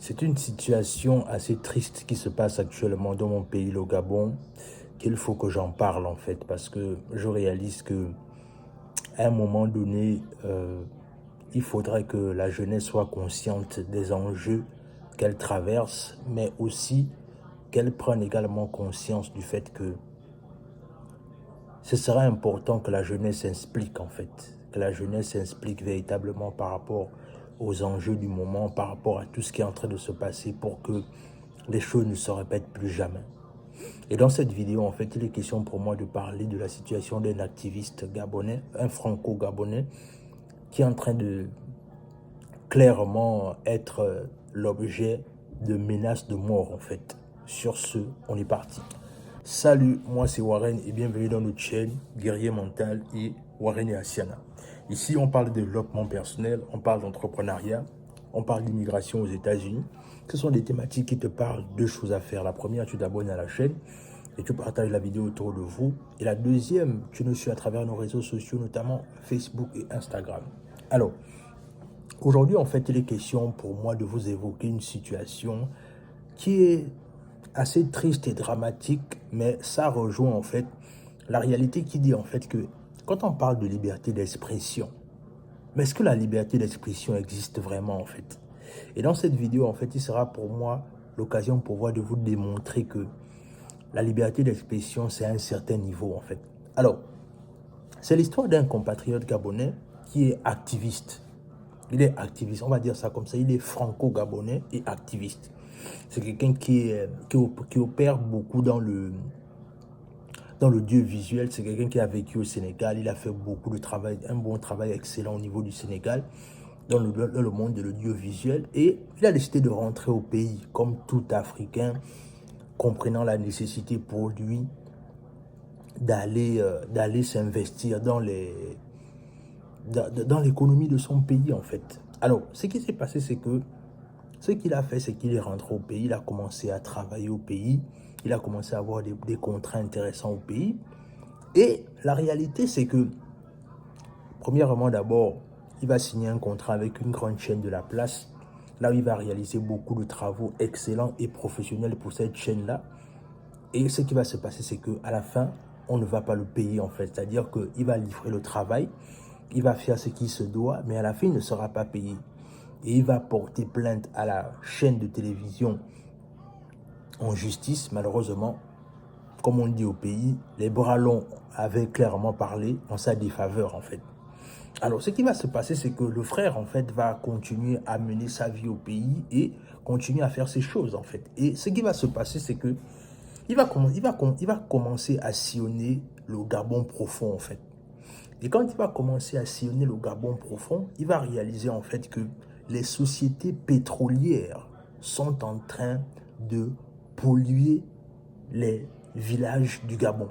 C'est une situation assez triste qui se passe actuellement dans mon pays, le Gabon, qu'il faut que j'en parle en fait, parce que je réalise que à un moment donné, il faudrait que la jeunesse soit consciente des enjeux qu'elle traverse, mais aussi qu'elle prenne également conscience du fait que ce sera important que la jeunesse s'implique en fait, que la jeunesse s'implique véritablement par rapport aux enjeux du moment, par rapport à tout ce qui est en train de se passer pour que les choses ne se répètent plus jamais. Et dans cette vidéo, en fait, il est question pour moi de parler de la situation d'un activiste gabonais, un franco-gabonais, qui est en train de clairement être l'objet de menaces de mort, en fait. Sur ce, on est parti. Salut, moi c'est Warren et bienvenue dans notre chaîne Guerrier Mental et Warren et Asiana. Ici, on parle de développement personnel, on parle d'entrepreneuriat, on parle d'immigration aux États-Unis. Ce sont des thématiques qui te parlent de deux choses à faire. La première, tu t'abonnes à la chaîne et tu partages la vidéo autour de vous. Et la deuxième, tu nous suis à travers nos réseaux sociaux, notamment Facebook et Instagram. Alors, aujourd'hui, en fait, il est question pour moi de vous évoquer une situation qui est assez triste et dramatique, mais ça rejoint en fait la réalité qui dit en fait que quand on parle de liberté d'expression, mais est-ce que la liberté d'expression existe vraiment en fait? Et dans cette vidéo, en fait, il sera pour moi l'occasion pour moi de vous démontrer que la liberté d'expression, c'est à un certain niveau en fait. Alors, c'est l'histoire d'un compatriote gabonais qui est activiste. Il est activiste, on va dire ça comme ça, il est franco-gabonais et activiste. C'est quelqu'un qui opère beaucoup dans le visuel. C'est quelqu'un qui a vécu au Sénégal. Il a fait beaucoup de travail, un bon travail excellent au niveau du Sénégal, dans le monde de l'audiovisuel. Et il a décidé de rentrer au pays, comme tout Africain, comprenant la nécessité pour lui d'aller s'investir dans l'économie de son pays, en fait. Alors, ce qui s'est passé, c'est que ce qu'il a fait, c'est qu'il est rentré au pays, il a commencé à travailler au pays, il a commencé à avoir des contrats intéressants au pays. Et la réalité, c'est que, premièrement, d'abord, il va signer un contrat avec une grande chaîne de la place, là où il va réaliser beaucoup de travaux excellents et professionnels pour cette chaîne-là. Et ce qui va se passer, c'est qu'à la fin, on ne va pas le payer en fait. C'est-à-dire qu'il va livrer le travail, il va faire ce qui se doit, mais à la fin, il ne sera pas payé. Et il va porter plainte à la chaîne de télévision en justice. Malheureusement, comme on dit au pays, les bras longs avaient clairement parlé en sa défaveur en fait. Alors, ce qui va se passer, c'est que le frère, en fait, va continuer à mener sa vie au pays et continuer à faire ses choses, en fait. Et ce qui va se passer, c'est que il va commencer à sillonner le Gabon profond, en fait. Et quand il va commencer à sillonner le Gabon profond, il va réaliser, en fait, que les sociétés pétrolières sont en train de polluer les villages du Gabon.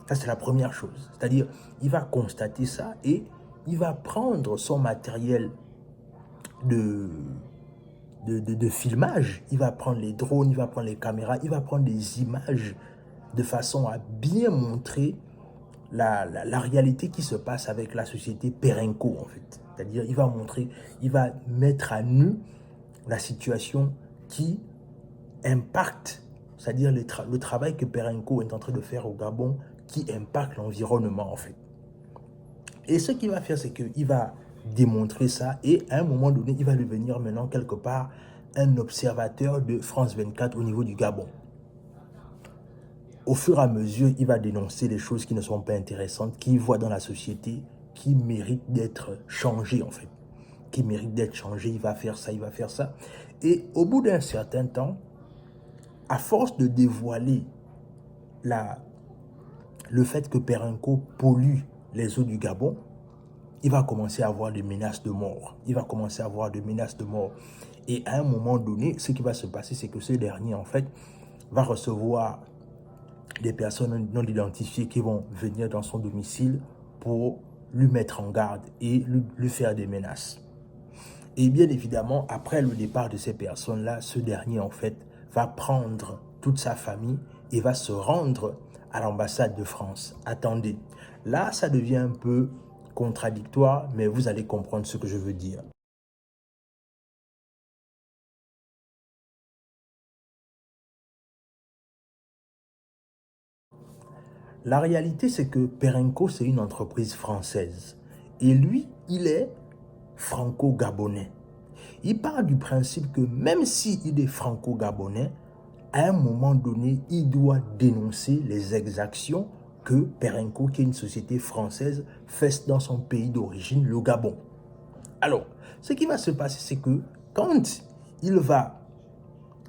Ça, c'est la première chose. C'est-à-dire, il va constater ça et il va prendre son matériel de, de filmage. Il va prendre les drones, il va prendre les caméras, il va prendre des images de façon à bien montrer la réalité qui se passe avec la société Perenco, en fait. C'est-à-dire, il va montrer, il va mettre à nu la situation qui impacte, c'est-à-dire le travail que Perenco est en train de faire au Gabon, qui impacte l'environnement en fait. Et ce qu'il va faire, c'est qu'il va démontrer ça et à un moment donné, il va devenir maintenant quelque part un observateur de France 24 au niveau du Gabon. Au fur et à mesure, il va dénoncer les choses qui ne sont pas intéressantes, qu'il voit dans la société, qui méritent d'être changées en fait. Qui méritent d'être changées, il va faire ça, il va faire ça. Et au bout d'un certain temps, à force de dévoiler le fait que Perenco pollue les eaux du Gabon, il va commencer à avoir des menaces de mort. Il va commencer à avoir des menaces de mort. Et à un moment donné, ce qui va se passer, c'est que ce dernier, en fait, va recevoir des personnes non identifiées qui vont venir dans son domicile pour lui mettre en garde et lui faire des menaces. Et bien évidemment, après le départ de ces personnes-là, ce dernier, en fait, va prendre toute sa famille et va se rendre à l'ambassade de France. Attendez, là, ça devient un peu contradictoire, mais vous allez comprendre ce que je veux dire. La réalité, c'est que Perenco, c'est une entreprise française. Et lui, il est franco-gabonais. Il part du principe que même s'il est franco-gabonais, à un moment donné, il doit dénoncer les exactions que Perenco, qui est une société française, fait dans son pays d'origine, le Gabon. Alors, ce qui va se passer, c'est que quand il va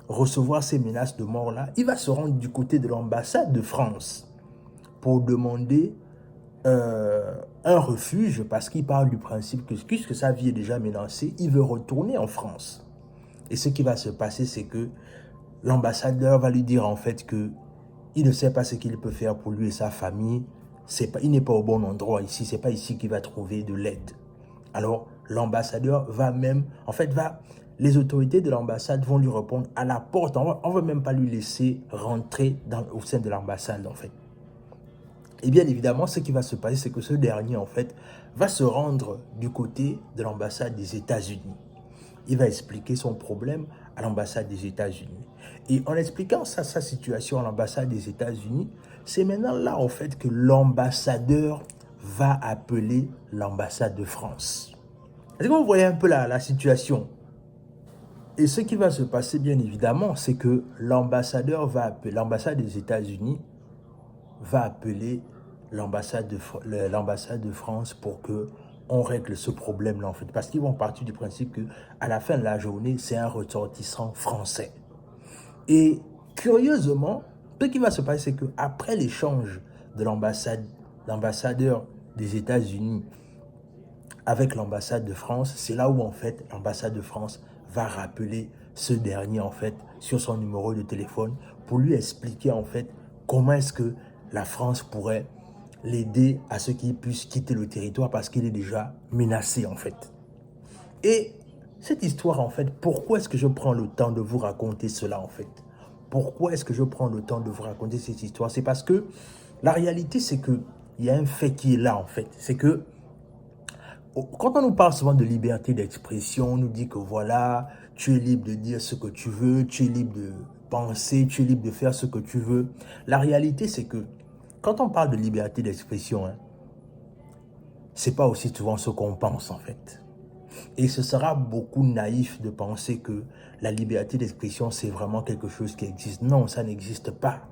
recevoir ces menaces de mort-là, il va se rendre du côté de l'ambassade de France pour demander un refuge parce qu'il parle du principe que puisque sa vie est déjà menacée, il veut retourner en France. Et ce qui va se passer, c'est que l'ambassadeur va lui dire en fait que il ne sait pas ce qu'il peut faire pour lui et sa famille. Il n'est pas au bon endroit ici, c'est pas ici qu'il va trouver de l'aide. Alors l'ambassadeur va même, les autorités de l'ambassade vont lui répondre à la porte. On ne va même pas lui laisser rentrer au sein de l'ambassade en fait. Et bien évidemment, ce qui va se passer, c'est que ce dernier, en fait, va se rendre du côté de l'ambassade des États-Unis. Il va expliquer son problème à l'ambassade des États-Unis. Et en expliquant sa situation à l'ambassade des États-Unis, c'est maintenant là, en fait, que l'ambassadeur va appeler l'ambassade de France. Est-ce que vous voyez un peu la situation? Et ce qui va se passer, bien évidemment, c'est que l'ambassade des États-Unis va appeler l'ambassade de France pour que on règle ce problème-là, en fait. Parce qu'ils vont partir du principe qu'à la fin de la journée, c'est un ressortissant français. Et curieusement, ce qui va se passer, c'est qu'après l'échange de l'ambassadeur des États-Unis avec l'ambassade de France, c'est là où, en fait, l'ambassade de France va rappeler ce dernier, en fait, sur son numéro de téléphone pour lui expliquer, en fait, comment est-ce que la France pourrait l'aider à ce qu'il puisse quitter le territoire parce qu'il est déjà menacé, en fait. Et cette histoire, en fait, pourquoi est-ce que je prends le temps de vous raconter cela, en fait? Pourquoi est-ce que je prends le temps de vous raconter cette histoire? C'est parce que la réalité, c'est qu'il y a un fait qui est là, en fait. C'est que quand on nous parle souvent de liberté d'expression, on nous dit que voilà, tu es libre de dire ce que tu veux, tu es libre de penser, tu es libre de faire ce que tu veux. La réalité, c'est que quand on parle de liberté d'expression, c'est pas aussi souvent ce qu'on pense en fait. Et ce sera beaucoup naïf de penser que la liberté d'expression, c'est vraiment quelque chose qui existe. Non, ça n'existe pas.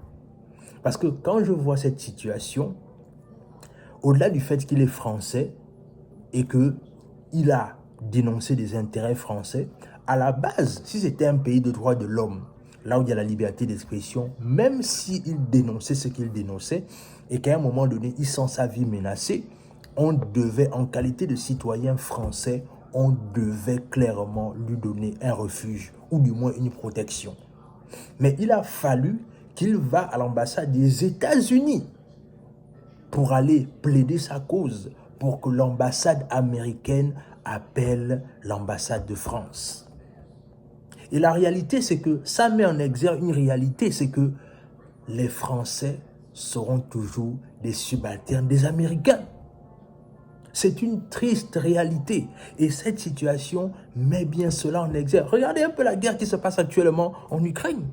Parce que quand je vois cette situation, au-delà du fait qu'il est français et qu'il a dénoncé des intérêts français, à la base, si c'était un pays de droits de l'homme, là où il y a la liberté d'expression, même s'il dénonçait ce qu'il dénonçait, et qu'à un moment donné, il sent sa vie menacée, on devait, en qualité de citoyen français, on devait clairement lui donner un refuge, ou du moins une protection. Mais il a fallu qu'il va à l'ambassade des États-Unis pour aller plaider sa cause, pour que l'ambassade américaine appelle l'ambassade de France. Et la réalité, c'est que ça met en exergue une réalité, c'est que les Français seront toujours des subalternes des Américains. C'est une triste réalité. Et cette situation met bien cela en exergue. Regardez un peu la guerre qui se passe actuellement en Ukraine.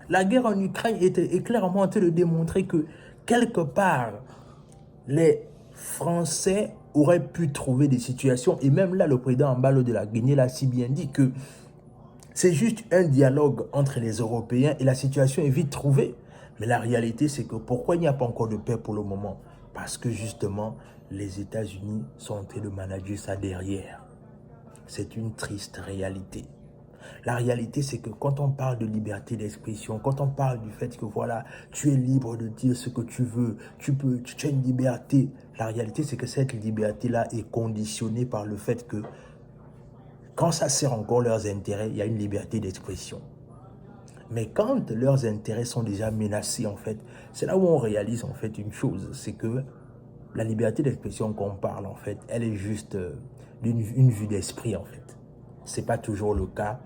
La guerre en Ukraine est clairement en train de démontrer que, quelque part, les Français auraient pu trouver des situations. Et même là, le président Embalo de la Guinée l'a si bien dit que c'est juste un dialogue entre les Européens et la situation est vite trouvée. Mais la réalité, c'est que pourquoi il n'y a pas encore de paix pour le moment? Parce que justement, les États-Unis sont en train de manager ça derrière. C'est une triste réalité. La réalité, c'est que quand on parle de liberté d'expression, quand on parle du fait que voilà, tu es libre de dire ce que tu veux, tu as une liberté, la réalité, c'est que cette liberté-là est conditionnée par le fait que quand ça sert encore leurs intérêts, il y a une liberté d'expression. Mais quand leurs intérêts sont déjà menacés, en fait, c'est là où on réalise en fait une chose, c'est que la liberté d'expression qu'on parle, en fait, elle est juste d'une vue d'esprit, en fait. C'est pas toujours le cas.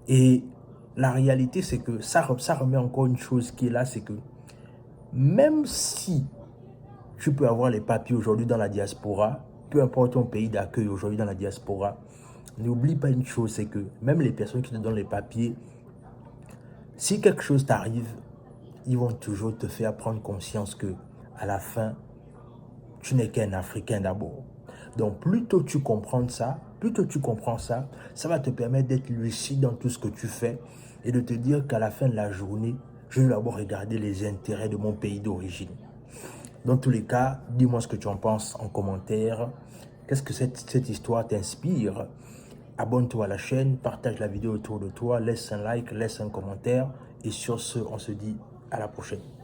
Et la réalité, c'est que ça remet encore une chose qui est là, c'est que même si tu peux avoir les papiers aujourd'hui dans la diaspora, peu importe ton pays d'accueil aujourd'hui dans la diaspora, n'oublie pas une chose, c'est que même les personnes qui te donnent les papiers, si quelque chose t'arrive, ils vont toujours te faire prendre conscience que à la fin, tu n'es qu'un Africain d'abord. Donc, plus tôt tu comprends ça, ça va te permettre d'être lucide dans tout ce que tu fais et de te dire qu'à la fin de la journée, je vais d'abord regarder les intérêts de mon pays d'origine. Dans tous les cas, dis-moi ce que tu en penses en commentaire. Qu'est-ce que cette histoire t'inspire? Abonne-toi à la chaîne, partage la vidéo autour de toi, laisse un like, laisse un commentaire. Et sur ce, on se dit à la prochaine.